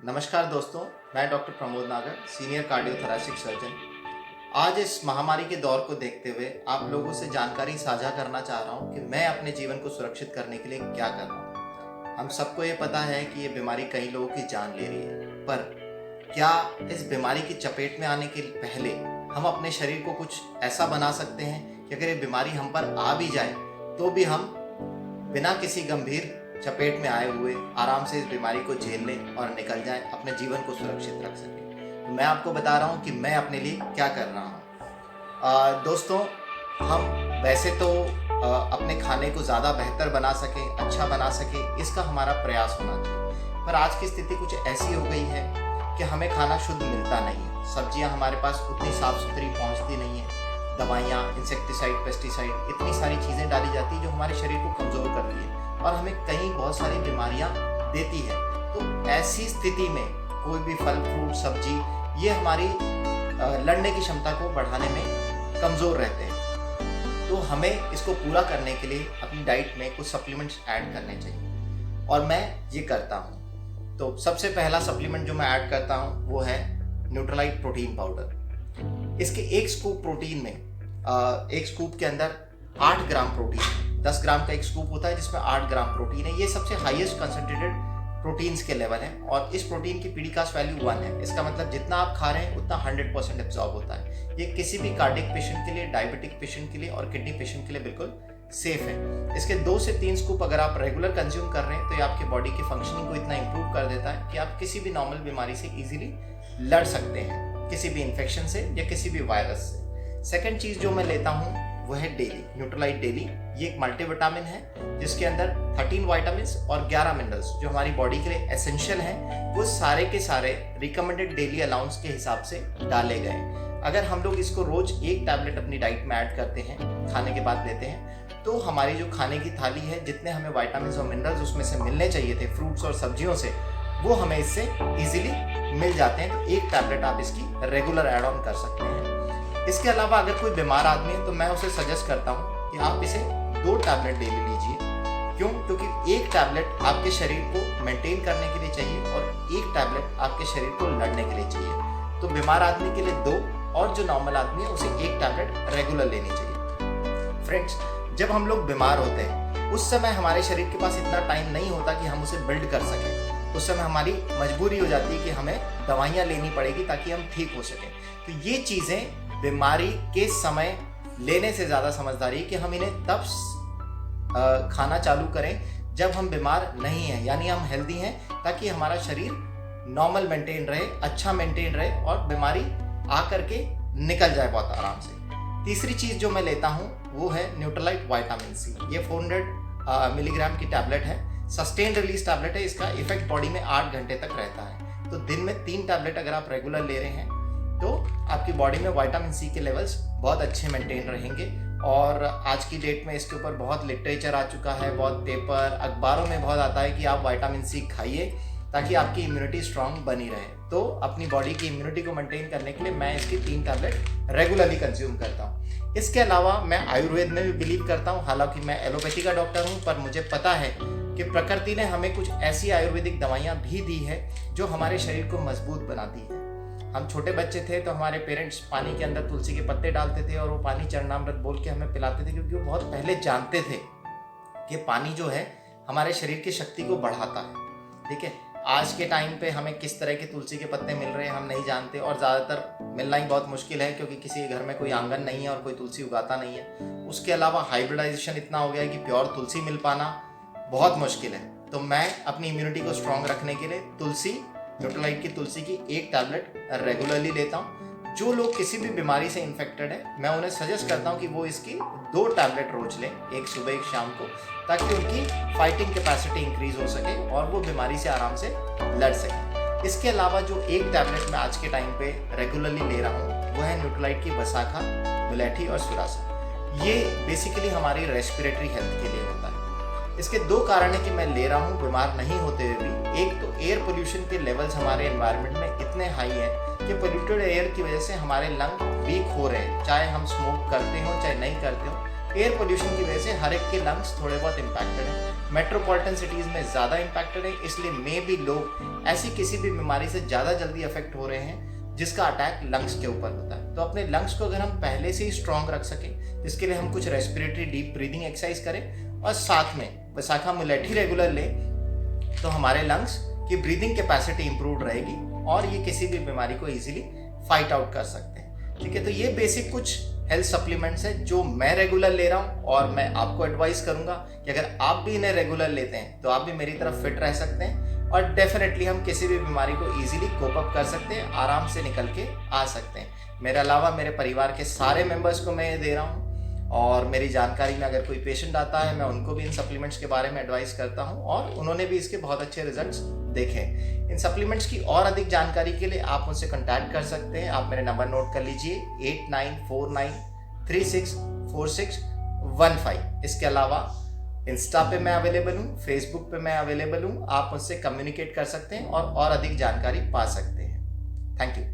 नमस्कार दोस्तों, मैं डॉक्टर प्रमोद नागर, सीनियर कार्डियोथोरैसिक सर्जन। आज इस महामारी के दौर को देखते हुए आप लोगों से जानकारी साझा करना चाह रहा हूँ कि मैं अपने जीवन को सुरक्षित करने के लिए क्या कर रहा हूँ। हम सबको ये पता है कि ये बीमारी कई लोगों की जान ले रही है, पर क्या इस बीमारी की चपेट में आने के पहले हम अपने शरीर को कुछ ऐसा बना सकते हैं कि अगर ये बीमारी हम पर आ भी जाए तो भी हम बिना किसी गंभीर चपेट में आए हुए आराम से इस बीमारी को झेल लें और निकल जाएं, अपने जीवन को सुरक्षित रख सकें। तो मैं आपको बता रहा हूं कि मैं अपने लिए क्या कर रहा हूं। दोस्तों, हम वैसे तो अपने खाने को ज़्यादा बेहतर बना सकें, अच्छा बना सकें, इसका हमारा प्रयास होना चाहिए। पर आज की स्थिति कुछ ऐसी हो गई है कि हमें खाना शुद्ध मिलता नहीं है। सब्जियाँ हमारे पास उतनी साफ़ सुथरी पहुँचती नहीं है। दवाइयाँ, इंसेक्टिसाइड, पेस्टिसाइड, इतनी सारी चीज़ें डाली जाती है जो हमारे शरीर को कमज़ोर करती है और हमें कई बहुत सारी बीमारियां देती है। तो ऐसी स्थिति में कोई भी फल, फ्रूट, सब्जी ये हमारी लड़ने की क्षमता को बढ़ाने में कमज़ोर रहते हैं। तो हमें इसको पूरा करने के लिए अपनी डाइट में कुछ सप्लीमेंट्स ऐड करने चाहिए और मैं ये करता हूँ। तो सबसे पहला सप्लीमेंट जो मैं ऐड करता हूँ वो है न्यूट्रालाइट प्रोटीन पाउडर। इसके एक स्कूप प्रोटीन में एक स्कूप के अंदर 8 ग्राम प्रोटीन है। 10 ग्राम का एक स्कूप होता है जिसमें 8 ग्राम प्रोटीन है। ये सबसे हाईएस्ट कंसंट्रेटेड प्रोटीन्स के लेवल है और इस प्रोटीन की पीडीकास्ट वैल्यू 1 है। इसका मतलब जितना आप खा रहे हैं उतना 100% एब्जॉर्ब होता है। ये किसी भी कार्डियक पेशेंट के लिए, डायबिटिक पेशेंट के लिए और किडनी पेशेंट के लिए बिल्कुल सेफ है। इसके 2 से 3 स्कूप अगर आप रेगुलर कंज्यूम कर रहे हैं तो ये आपके बॉडी की फंक्शनिंग को इतना इंप्रूव कर देता है कि आप किसी भी नॉर्मल बीमारी से इजीली लड़ सकते हैं, किसी भी इन्फेक्शन से या किसी भी वायरस से। सेकेंड चीज़ जो मैं लेता हूँ वो है डेली, न्यूट्रालाइट डेली। ये एक मल्टीविटामिन है जिसके अंदर 13 विटामिन्स और 11 मिनरल्स जो हमारी बॉडी के लिए एसेंशियल हैं, वो सारे के सारे रिकमेंडेड डेली अलाउंस के हिसाब से डाले गए। अगर हम लोग इसको रोज एक टैबलेट अपनी डाइट में ऐड करते हैं, खाने के बाद लेते हैं, तो हमारी जो खाने की थाली है, जितने हमें विटामिन्स और मिनरल्स उसमें से मिलने चाहिए थे फ्रूट्स और सब्जियों से, वो हमें इससे इजीली मिल जाते हैं। तो एक टैबलेट आप इसकी रेगुलर ऐड ऑन कर सकते हैं। इसके अलावा अगर कोई बीमार आदमी है तो मैं उसे सजेस्ट करता हूँ कि आप इसे 2 टैबलेट डेली लीजिए। क्यों? क्योंकि एक टैबलेट आपके शरीर को मेंटेन करने के लिए चाहिए और एक टैबलेट आपके शरीर को लड़ने के लिए चाहिए। तो बीमार आदमी के लिए 2 और जो नॉर्मल आदमी है उसे एक टैबलेट रेगुलर लेनी चाहिए। फ्रेंड्स, जब हम लोग बीमार होते हैं उस समय हमारे शरीर के पास इतना टाइम नहीं होता कि हम उसे बिल्ड कर सकें। उस समय हमारी मजबूरी हो जाती है कि हमें दवाइयाँ लेनी पड़ेगी ताकि हम ठीक हो सकें। तो ये चीज़ें बीमारी के समय लेने से ज़्यादा समझदारी है कि हम इन्हें तब खाना चालू करें जब हम बीमार नहीं हैं, यानी हम हेल्दी हैं, ताकि हमारा शरीर नॉर्मल मेंटेन रहे, अच्छा मेंटेन रहे और बीमारी आकर के निकल जाए बहुत आराम से। तीसरी चीज़ जो मैं लेता हूँ वो है न्यूट्रालाइट विटामिन सी। ये 400 मिलीग्राम की टैबलेट है, सस्टेन रिलीज टैबलेट है। इसका इफेक्ट बॉडी में 8 घंटे तक रहता है। तो दिन में 3 टैबलेट अगर आप रेगुलर ले रहे हैं तो आपकी बॉडी में विटामिन सी के लेवल्स बहुत अच्छे मेंटेन रहेंगे। और आज की डेट में इसके ऊपर बहुत लिटरेचर आ चुका है, बहुत पेपर, अखबारों में बहुत आता है कि आप विटामिन सी खाइए ताकि आपकी इम्यूनिटी स्ट्रांग बनी रहे। तो अपनी बॉडी की इम्यूनिटी को मेंटेन करने के लिए मैं इसकी 3 टैबलेट रेगुलरली कंज्यूम करता हूँ। इसके अलावा मैं आयुर्वेद में भी बिलीव करता हूँ। हालांकि मैं एलोपैथी का डॉक्टर हूँ, पर मुझे पता है कि प्रकृति ने हमें कुछ ऐसी आयुर्वेदिक दवाइयाँ भी दी है जो हमारे शरीर को मजबूत बनाती है। हम छोटे बच्चे थे तो हमारे पेरेंट्स पानी के अंदर तुलसी के पत्ते डालते थे और वो पानी चरणामृत बोल के हमें पिलाते थे, क्योंकि वो बहुत पहले जानते थे कि पानी जो है हमारे शरीर की शक्ति को बढ़ाता है। ठीक है, आज के टाइम पे हमें किस तरह के तुलसी के पत्ते मिल रहे हैं हम नहीं जानते और ज़्यादातर मिलना ही बहुत मुश्किल है, क्योंकि किसी घर में कोई आंगन नहीं है और कोई तुलसी उगाता नहीं है। उसके अलावा हाइब्रिडाइजेशन इतना हो गया है कि प्योर तुलसी मिल पाना बहुत मुश्किल है। तो मैं अपनी इम्यूनिटी को स्ट्रॉन्ग रखने के लिए तुलसी, न्यूट्रालाइट की तुलसी की एक टैबलेट रेगुलरली लेता हूँ। जो लोग किसी भी बीमारी से इन्फेक्टेड है मैं उन्हें सजेस्ट करता हूँ कि वो इसकी 2 टैबलेट रोज लें, एक सुबह एक शाम को, ताकि उनकी फाइटिंग कैपेसिटी इंक्रीज हो सके और वो बीमारी से आराम से लड़ सके। इसके अलावा जो एक टैबलेट मैं आज के टाइम पे रेगुलरली ले रहा हूँ वो है न्यूट्रालाइट की वसाखा, मुलेठी और सुरासा। ये बेसिकली हमारी रेस्पिरेटरी हेल्थ के लिए होता है। इसके 2 कारण है कि मैं ले रहा हूँ बीमार नहीं होते हुए भी। एक तो एयर पोल्यूशन के लेवल्स हमारे एनवायरनमेंट में इतने हाई हैं कि पोल्यूटेड एयर की वजह से हमारे लंग वीक हो रहे हैं, चाहे हम स्मोक करते हो चाहे नहीं करते हो। एयर पोल्यूशन की वजह से हर एक के लंग्स थोड़े बहुत इम्पैक्टेड हैं। मेट्रोपॉलिटन सिटीज़ में ज़्यादा इम्पैक्टेड है, इसलिए मे भी लोग ऐसी किसी भी बीमारी से ज़्यादा जल्दी अफेक्ट हो रहे हैं जिसका अटैक लंग्स के ऊपर होता है। तो अपने लंग्स को अगर हम पहले से ही स्ट्रॉन्ग रख सकें, जिसके लिए हम कुछ रेस्पिरेटरी डीप ब्रीदिंग एक्सरसाइज करें और साथ में वसाखा मुलेठी रेगुलर लें, तो हमारे लंग्स की ब्रीदिंग कैपेसिटी इंप्रूव रहेगी और ये किसी भी बीमारी को इजीली फाइट आउट कर सकते हैं। ठीक है, तो ये बेसिक कुछ हेल्थ सप्लीमेंट्स हैं जो मैं रेगुलर ले रहा हूँ और मैं आपको एडवाइस करूंगा कि अगर आप भी इन्हें रेगुलर लेते हैं तो आप भी मेरी तरफ फिट रह सकते हैं और डेफिनेटली हम किसी भी बीमारी को इजीली कोप अप कर सकते हैं, आराम से निकल के आ सकते हैं। मेरे अलावा मेरे परिवार के सारे मेंबर्स को मैं ये दे रहा हूँ और मेरी जानकारी में अगर कोई पेशेंट आता है मैं उनको भी इन सप्लीमेंट्स के बारे में एडवाइस करता हूँ और उन्होंने भी इसके बहुत अच्छे रिजल्ट्स देखे। इन सप्लीमेंट्स की और अधिक जानकारी के लिए आप मुझसे कांटेक्ट कर सकते हैं। आप मेरे नंबर नोट कर लीजिए 8949364615। इसके अलावा इंस्टा पे मैं अवेलेबल हूँ, फेसबुक पे मैं अवेलेबल हूँ। आप मुझसे कम्युनिकेट कर सकते हैं और अधिक जानकारी पा सकते हैं। Thank you.